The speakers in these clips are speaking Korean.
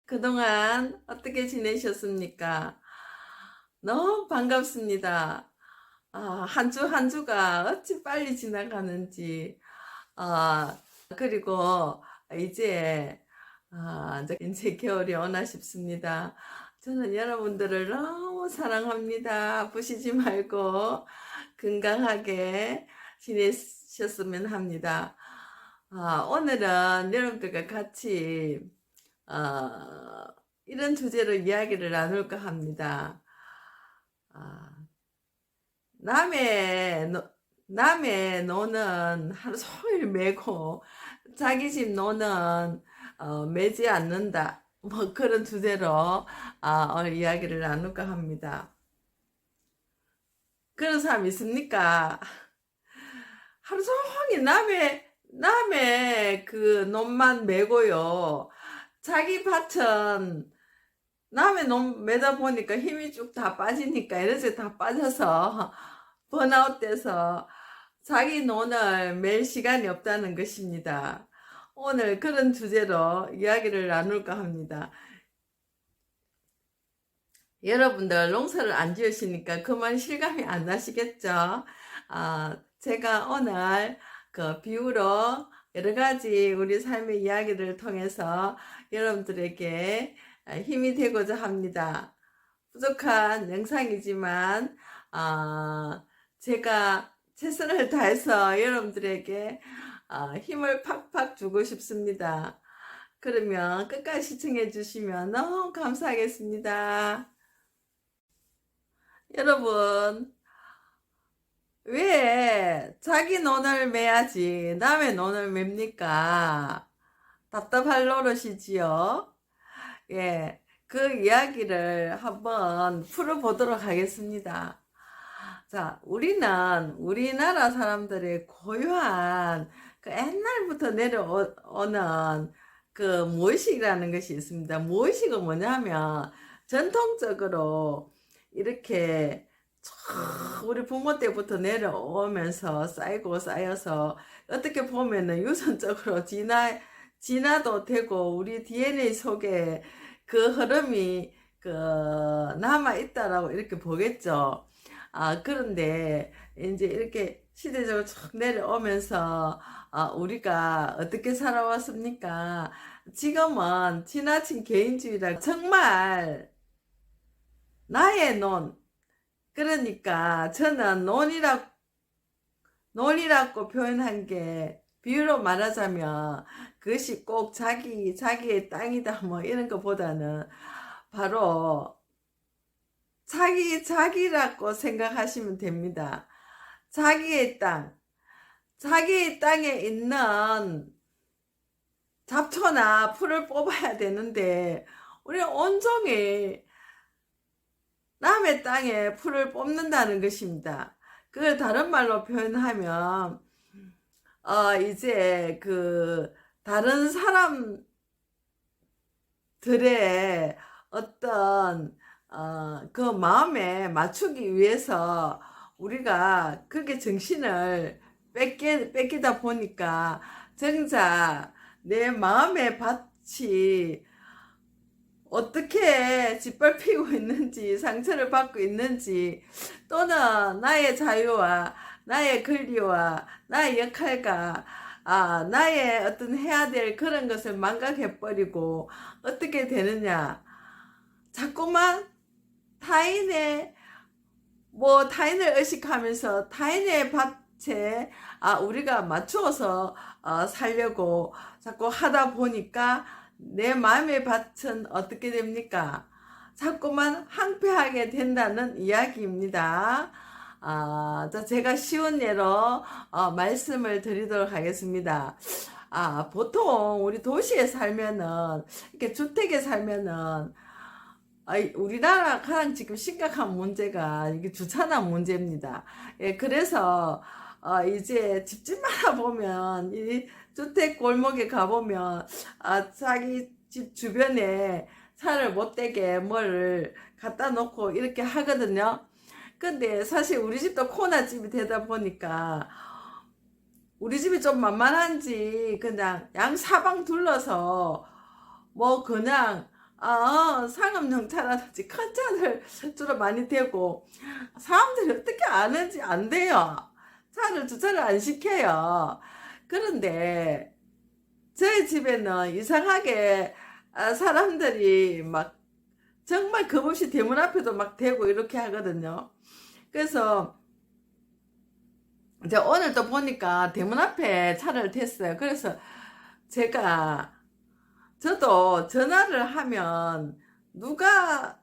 그동안 어떻게 지내셨습니까? 너무 반갑습니다. 한 주 한 주가 어찌 빨리 지나가는지. 아, 그리고 이제, 이제 겨울이 오나 싶습니다. 저는 여러분들을 너무 사랑합니다. 아프시지 말고 건강하게 지내셨으면 합니다. 오늘은 여러분들과 같이 어, 이런 주제로 이야기를 나눌까 합니다. 아, 남의, 노, 남의 노는 하루 종일 매고 자기 집 노는 매지 않는다. 뭐 그런 주제로 오늘 이야기를 나눌까 합니다. 그런 사람 있습니까? 하루 종일 남의 그 논만 메고요. 자기 밭은 남의 놈 매다 보니까 힘이 쭉 다 빠지니까 에너지 다 빠져서 번아웃 돼서 자기 논을 맬 시간이 없다는 것입니다. 오늘 그런 주제로 이야기를 나눌까 합니다. 여러분들 농사를 안 지으시니까 그만 실감이 안 나시겠죠? 제가 오늘 그 비유로 여러 가지 우리 삶의 이야기를 통해서 여러분들에게 힘이 되고자 합니다. 부족한 영상이지만 제가 최선을 다해서 여러분들에게 힘을 팍팍 주고 싶습니다. 그러면 끝까지 시청해 주시면 너무 감사하겠습니다. 여러분, 왜 자기 논을 매야지 남의 논을 맵니까? 답답할 노릇이지요. 예, 그 이야기를 한번 풀어보도록 하겠습니다. 자, 우리나라 사람들의 고유한 그 옛날부터 내려오는 그 무의식이라는 것이 있습니다. 무의식은 뭐냐면 전통적으로 이렇게 우리 부모 때부터 내려오면서 쌓이고 쌓여서 어떻게 보면은 유전적으로 진화도 되고 우리 DNA 속에 그 흐름이 그 남아 있다라고 이렇게 보겠죠. 그런데 이제 이렇게 시대적으로 쭉 내려오면서 우리가 어떻게 살아왔습니까? 지금은 지나친 개인주의라 정말 나의 논, 그러니까 저는 논이라고 표현한 게 비유로 말하자면 그것이 꼭 자기의 땅이다 뭐 이런 것보다는 바로 자기라고 생각하시면 됩니다. 자기의 자기의 땅에 있는 잡초나 풀을 뽑아야 되는데 우리 온종일 남의 땅에 풀을 뽑는다는 것입니다. 그걸 다른 말로 표현하면 이제 그 다른 사람들의 어떤 그 마음에 맞추기 위해서 우리가 그렇게 정신을 뺏기다 보니까 정작 내 마음의 밭이 어떻게 짓밟히고 있는지, 상처를 받고 있는지, 또는 나의 자유와 나의 권리와 나의 역할과 나의 어떤 해야 될 그런 것을 망각해버리고 어떻게 되느냐. 자꾸만 타인의 타인을 의식하면서 타인의 밭에 우리가 맞추어서 살려고 자꾸 하다 보니까 내 마음의 밭은 어떻게 됩니까? 자꾸만 항폐하게 된다는 이야기입니다. 제가 쉬운 예로 말씀을 드리도록 하겠습니다. 보통 우리 도시에 살면은, 이렇게 주택에 살면은, 우리나라 가장 지금 심각한 문제가 이게 주차난 문제입니다. 예, 그래서 이제 집집마다 보면 이 주택 골목에 가보면 자기 집 주변에 차를 못 대게 뭘 갖다 놓고 이렇게 하거든요. 근데 사실 우리 집도 코너집이 되다 보니까 우리 집이 좀 만만한지 그냥 양 사방 둘러서 뭐 그냥 상업용 차라든지 큰 차를 주로 많이 대고, 사람들이 어떻게 아는지 안 돼요. 차를 주차를 안 시켜요. 그런데 저희 집에는 이상하게 사람들이 막 정말 겁없이 대문 앞에도 막 대고 이렇게 하거든요. 그래서 이제 오늘도 보니까 대문 앞에 차를 댔어요. 그래서 제가 저도 전화를 하면 누가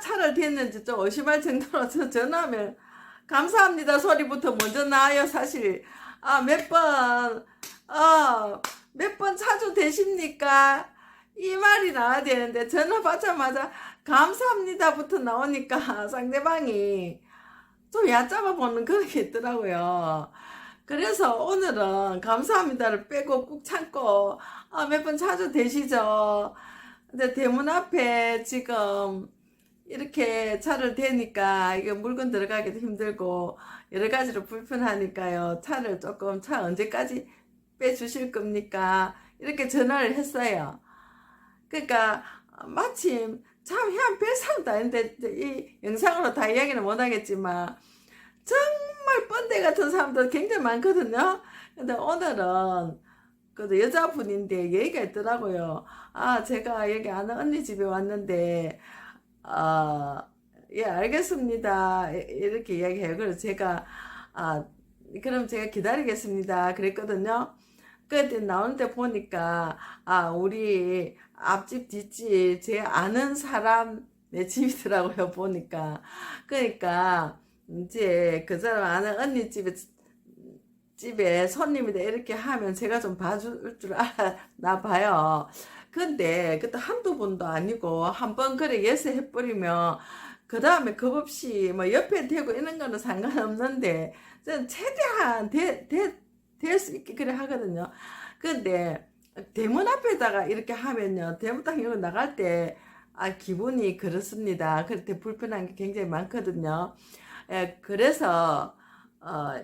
차를 댔는지 좀 의심할 정도로 저 전화하면 감사합니다 소리부터 먼저 나와요. 사실 몇 번 차주 되십니까? 이 말이 나와야 되는데 전화 받자마자 감사합니다부터 나오니까 상대방이 좀 얕잡아 보는 그런 게 있더라고요. 그래서 오늘은 감사합니다를 빼고 꾹 참고 몇 번 차주 되시죠? 근데 대문 앞에 지금 이렇게 차를 대니까 이게 물건 들어가기도 힘들고 여러 가지로 불편하니까요. 차 언제까지 빼주실 겁니까? 이렇게 전화를 했어요. 그러니까 마침 참 희한 별사람도 아닌데 이 영상으로 다 이야기는 못하겠지만 정말 뻔데 같은 사람도 굉장히 많거든요. 근데 오늘은 그래도 여자분인데 얘기가 있더라고요. 제가 여기 아는 언니 집에 왔는데 예, 알겠습니다. 이렇게 이야기해요. 그래서 제가 그럼 제가 기다리겠습니다. 그랬거든요. 그때 나오는데 보니까 우리 앞집 뒷집 제 아는 사람 내 집이더라고요. 보니까 그러니까 이제 그 사람 아는 언니 집에 손님이다 이렇게 하면 제가 좀 봐줄 줄 알았나 봐요. 근데 그때 한두 번도 아니고 한 번 그래 예스 해버리면 그 다음에 겁없이 뭐 옆에 대고 이런 거는 상관없는데 저는 최대한 될 수 있게 그래 하거든요. 근데 대문 앞에다가 이렇게 하면요, 대문 딱 열고 나갈 때 기분이 그렇습니다. 그때 불편한 게 굉장히 많거든요. 예, 그래서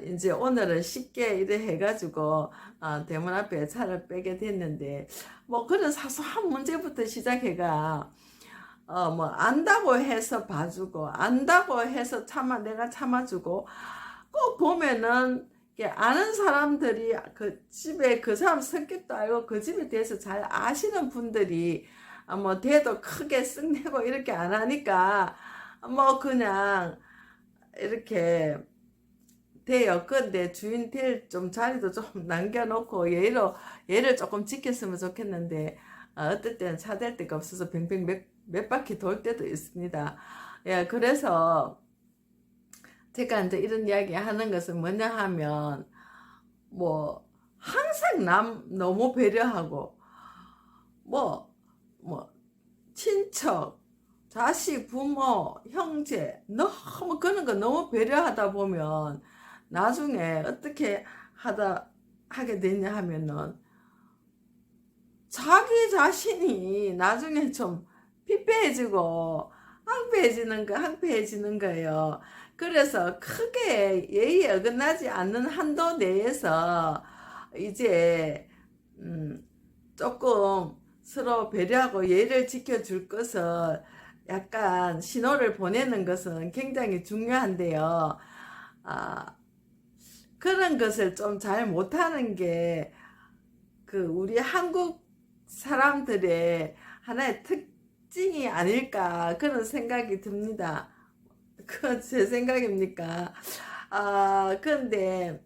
이제 오늘은 쉽게 이래 해가지고 대문 앞에 차를 빼게 됐는데 뭐 그런 사소한 문제부터 시작해가 뭐 안다고 해서 봐주고 안다고 해서 내가 참아주고 꼭 보면은 아는 사람들이 그 집에 그 사람 성격도 알고 그 집에 대해서 잘 아시는 분들이 뭐 대도 크게 쓱내고 이렇게 안 하니까 뭐 그냥 이렇게 돼요. 근데 주인 될 좀 자리도 좀 남겨놓고 얘를 조금 지켰으면 좋겠는데 어떨 때는 차 댈 데가 없어서 뱅뱅 몇 바퀴 돌 때도 있습니다. 예, 그래서 제가 이제 이런 이야기 하는 것은 뭐냐 하면 뭐 항상 남 너무 배려하고 뭐 친척 자식 부모 형제 너무 그런 거 너무 배려하다 보면 나중에 어떻게 하게 되냐 하면은 자기 자신이 나중에 좀 피폐해지고 항폐해지는 거예요. 그래서 크게 예의에 어긋나지 않는 한도 내에서 이제 조금 서로 배려하고 예의를 지켜줄 것을 약간 신호를 보내는 것은 굉장히 중요한데요. 그런 것을 좀 잘 못하는 게 우리 한국 사람들의 하나의 특징이 아닐까 그런 생각이 듭니다. 그건 제 생각입니까? 근데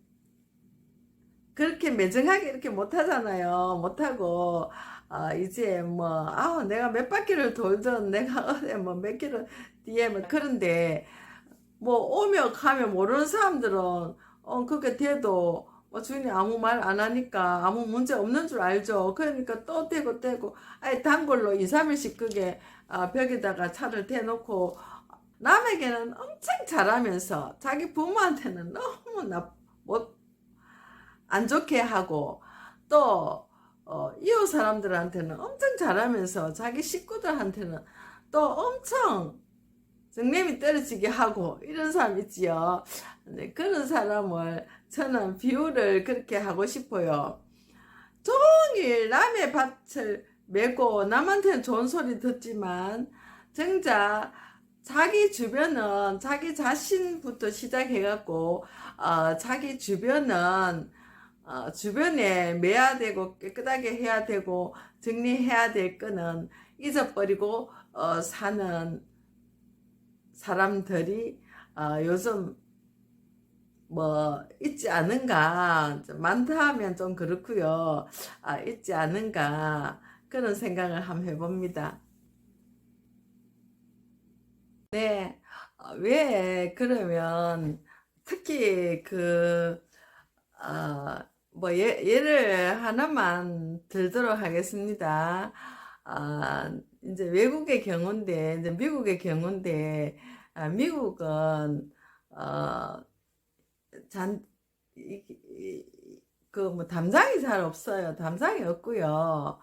그렇게 매정하게 이렇게 못하잖아요. 못하고 이제 뭐 내가 몇 바퀴를 돌든 내가 어디 몇 킬로 뒤에 그런데 뭐 오며 가며 모르는 사람들은 그렇게 돼도 주인이 아무 말 안 하니까 아무 문제 없는 줄 알죠. 그러니까 또 떼고 단골로 2, 3일씩 그게 벽에다가 차를 대놓고 남에게는 엄청 잘하면서 자기 부모한테는 너무 안 좋게 하고 또 이웃 사람들한테는 엄청 잘하면서 자기 식구들한테는 또 엄청 정냄이 떨어지게 하고 이런 사람 있지요. 네, 그런 사람을 저는 비유를 그렇게 하고 싶어요. 종일 남의 밭을 메고 남한테는 좋은 소리 듣지만 정작 자기 주변은 자기 자신부터 시작해갖고 자기 주변은 주변에 매야 되고 깨끗하게 해야 되고 정리해야 될 거는 잊어버리고 사는 사람들이 요즘 뭐 있지 않은가, 많다 하면 좀 그렇고요. 있지 않은가 그런 생각을 한번 해봅니다. 네. 왜 그러면 특히 뭐 예를 하나만 들도록 하겠습니다. 이제 외국의 경우인데, 이제 미국의 경우인데, 미국은 어, 잔, 뭐 담장이 잘 없어요. 담장이 없고요.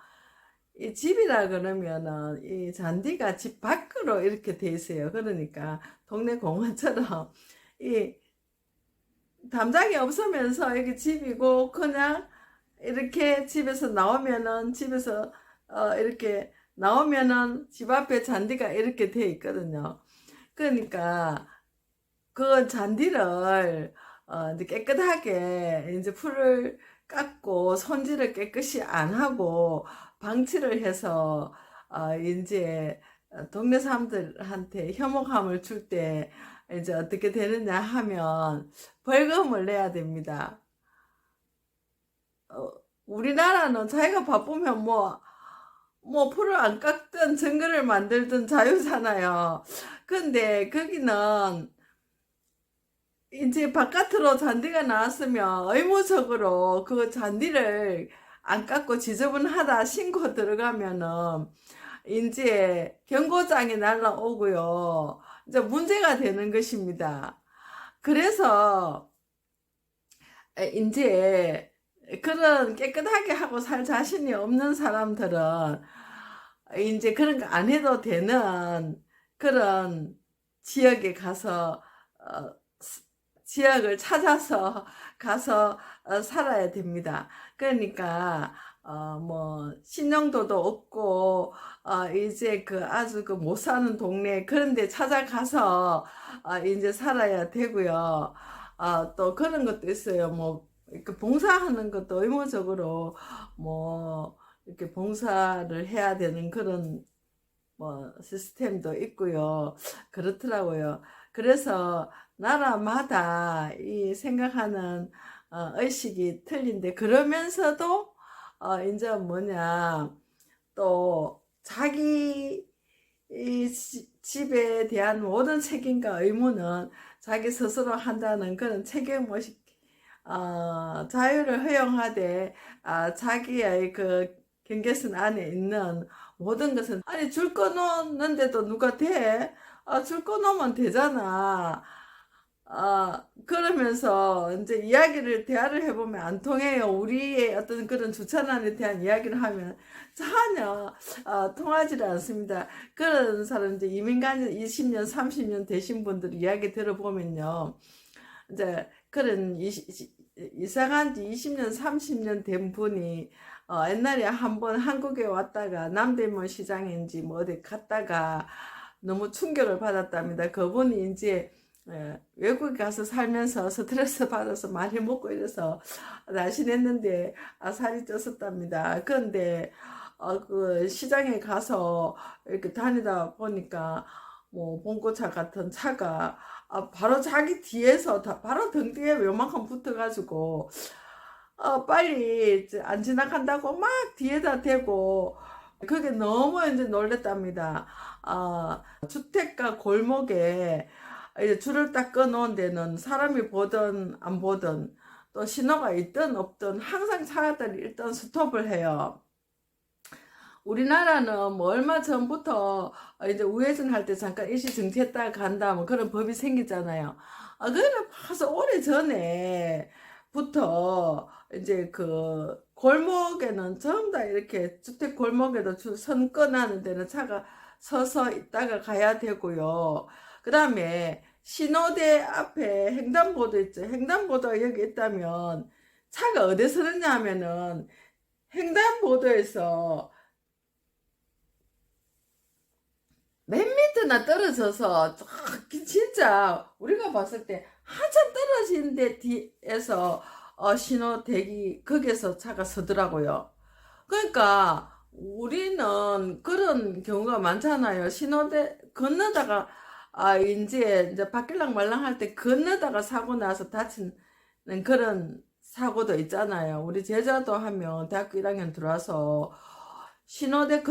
이 집이라 그러면은 이 잔디가 집 밖으로 이렇게 돼 있어요. 그러니까 동네 공원처럼 이 담장이 없으면서 이게 집이고 그냥 이렇게 집에서 나오면은 집에서 이렇게 나오면은 집 앞에 잔디가 이렇게 돼 있거든요. 그러니까 그 잔디를 이제 깨끗하게 이제 풀을 깎고 손질을 깨끗이 안 하고 방치를 해서 이제 동네 사람들한테 혐오감을 줄 때 이제 어떻게 되느냐 하면 벌금을 내야 됩니다. 어, 우리나라는 자기가 바쁘면 뭐 풀을 안 깎든 정글을 만들든 자유잖아요. 근데 거기는 이제 바깥으로 잔디가 나왔으면 의무적으로 그 잔디를 안 깎고 지저분하다 신고 들어가면은 이제 경고장이 날라오고요. 이제 문제가 되는 것입니다. 그래서 이제 그런 깨끗하게 하고 살 자신이 없는 사람들은 이제 그런 거 안 해도 되는 그런 지역에 가서 어, 지역을 찾아서 가서 살아야 됩니다. 그러니까 뭐 신용도도 없고 이제 그 아주 그 못 사는 동네 그런 데 찾아가서 이제 살아야 되고요. 또 그런 것도 있어요. 뭐 이렇게 봉사하는 것도 의무적으로 뭐 이렇게 봉사를 해야 되는 그런 뭐 시스템도 있고요. 그렇더라고요. 그래서 나라마다 이 생각하는 의식이 틀린데 그러면서도 이제 뭐냐 또 자기 이 집에 대한 모든 책임과 의무는 자기 스스로 한다는 그런 책임의식 자유를 허용하되 자기의 그 경계선 안에 있는 모든 것은 아니 줄 거 놓는데도 누가 돼? 줄 거 놓으면 되잖아. 그러면서 이제 대화를 해보면 안 통해요. 우리의 어떤 그런 주차난에 대한 이야기를 하면 전혀 통하지 않습니다. 그런 사람 이제 이민간 20년, 30년 되신 분들 이야기 들어보면요. 이제 그런 이사간 지 20년, 30년 된 분이 옛날에 한번 한국에 왔다가 남대문 시장인지 뭐 어디 갔다가 너무 충격을 받았답니다. 그분이 이제 외국에 가서 살면서 스트레스 받아서 많이 먹고 이래서 날씬했는데 살이 쪘었답니다. 그런데 그 시장에 가서 이렇게 다니다 보니까 뭐 봉고차 같은 차가 바로 자기 뒤에서 바로 등 뒤에 요만큼 붙어가지고 빨리 이제 안 지나간다고 막 뒤에다 대고 그게 너무 이제 놀랬답니다. 주택가 골목에 이제 줄을 딱 꺼놓은 데는 사람이 보든 안 보든 또 신호가 있든 없든 항상 차들이 일단 스톱을 해요. 우리나라는 뭐 얼마 전부터 이제 우회전 할 때 잠깐 일시 정지했다가 간다 뭐 그런 법이 생기잖아요. 그거는 벌써 오래 전에부터 이제 그 골목에는 전부 다 이렇게 주택 골목에도 선 꺼나는 데는 차가 서서 있다가 가야 되고요. 그 다음에 신호대 앞에 횡단보도 있죠. 횡단보도가 여기 있다면 차가 어디 서느냐 하면은 횡단보도에서 몇 미터나 떨어져서 진짜 우리가 봤을 때 한참 떨어진 데 뒤에서 신호 대기 거기에서 차가 서더라고요. 그러니까 우리는 그런 경우가 많잖아요. 신호대 건너다가 이제 바뀔랑 말랑 할 때 건너다가 사고 나서 다치는 그런 사고도 있잖아요. 우리 제자도 하면 대학교 1학년 들어와서 신호대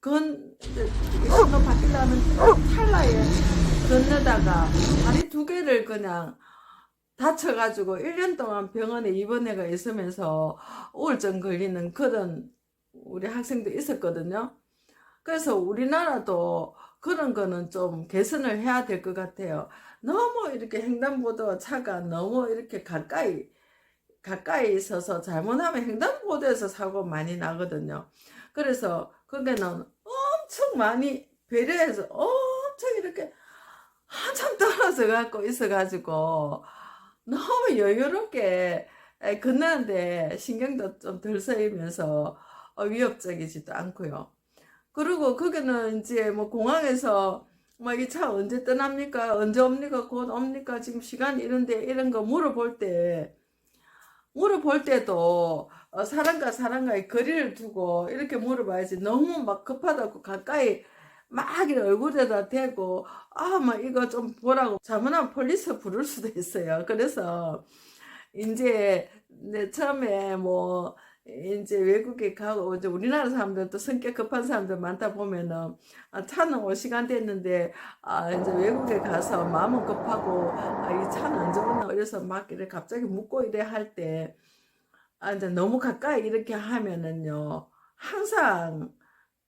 신호 바뀌려면 찰나에 건너다가 다리 두 개를 그냥 다쳐가지고 1년 동안 병원에 입원해가 있으면서 우울증 걸리는 그런 우리 학생도 있었거든요. 그래서 우리나라도 그런 거는 좀 개선을 해야 될 것 같아요. 너무 이렇게 횡단보도 차가 너무 이렇게 가까이 있어서 잘못하면 횡단보도에서 사고 많이 나거든요. 그래서 거기는 엄청 많이 배려해서 엄청 이렇게 한참 떨어져 갖고 있어가지고 너무 여유롭게 건너는데 신경도 좀 덜 쓰이면서 위협적이지도 않고요. 그리고 거기는 이제 뭐 공항에서 뭐 이 차 언제 떠납니까? 언제 옵니까? 곧 옵니까? 지금 시간 이런데 이런 거 물어볼 때도 사람과 사람과의 거리를 두고 이렇게 물어봐야지. 너무 막 급하다고 가까이 막 이렇게 얼굴에다 대고 막 이거 좀 보라고 잘못하면 폴리스 부를 수도 있어요. 그래서 이제 처음에 뭐 이제 외국에 가고 이제 우리나라 사람들도 성격 급한 사람들 많다 보면은 차는 올 시간 됐는데 이제 외국에 가서 마음은 급하고 이 차는 언제 오나 이래서 막 이래 갑자기 묻고 이래 할 때 이제 너무 가까이 이렇게 하면은요 항상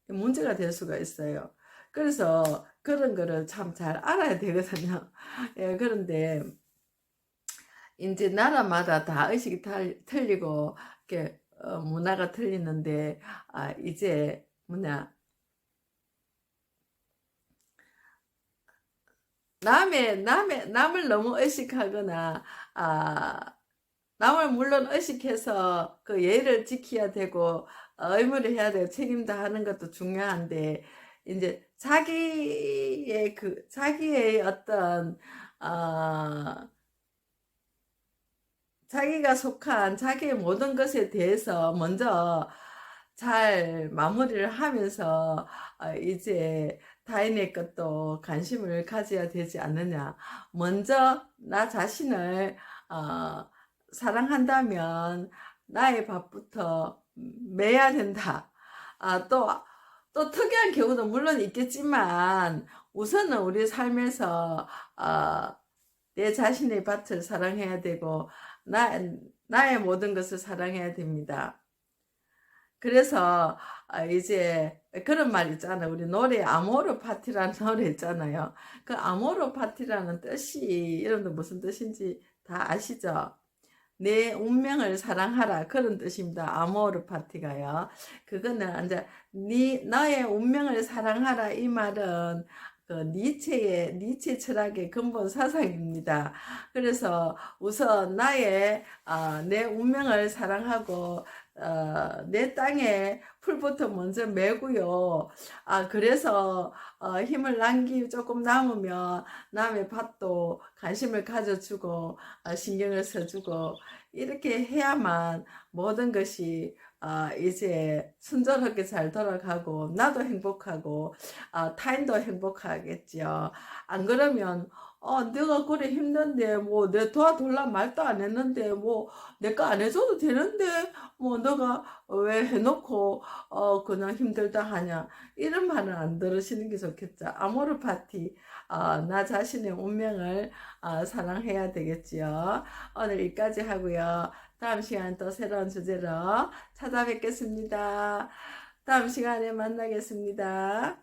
문제가 될 수가 있어요. 그래서 그런 거를 참 잘 알아야 되거든요. 예, 그런데 이제 나라마다 다 의식이 틀리고 이렇게 문화가 틀리는데 이제 뭐냐 남을 너무 의식하거나 남을 물론 의식해서 그 예의를 지켜야 되고 의무를 해야 되고 책임도 하는 것도 중요한데 이제 자기의 어떤 어, 자기가 속한 자기의 모든 것에 대해서 먼저 잘 마무리를 하면서 이제 타인의 것도 관심을 가져야 되지 않느냐. 먼저 나 자신을 어, 사랑한다면 나의 밥부터 매야 된다. 또 특이한 경우도 물론 있겠지만 우선은 우리 삶에서 내 자신의 밭을 사랑해야 되고 나, 나의 모든 것을 사랑해야 됩니다. 그래서 이제 그런 말 있잖아요. 우리 노래 아모르 파티라는 노래 있잖아요. 그 아모르 파티라는 뜻이 여러분들 무슨 뜻인지 다 아시죠? 내 운명을 사랑하라 그런 뜻입니다. 아모르 파티가요. 그거는 이제 너의 운명을 사랑하라 이 말은 그 니체 철학의 근본 사상입니다. 그래서 우선 내 운명을 사랑하고 내 땅에 풀부터 먼저 메고요. 그래서 힘을 조금 남으면 남의 밭도 관심을 가져주고 신경을 써주고 이렇게 해야만 모든 것이 이제 순조롭게 잘 돌아가고 나도 행복하고 타인도 행복하겠죠. 안 그러면 내가 그래 힘든데 뭐 내 도와달라 말도 안 했는데 뭐 내가 안 해줘도 되는데 뭐 너가 왜 해놓고 그냥 힘들다 하냐 이런 말은 안 들으시는 게 좋겠죠. 아모르 파티 나 자신의 운명을 사랑해야 되겠지요. 오늘 여기까지 하고요. 다음 시간 또 새로운 주제로 찾아뵙겠습니다. 다음 시간에 만나겠습니다.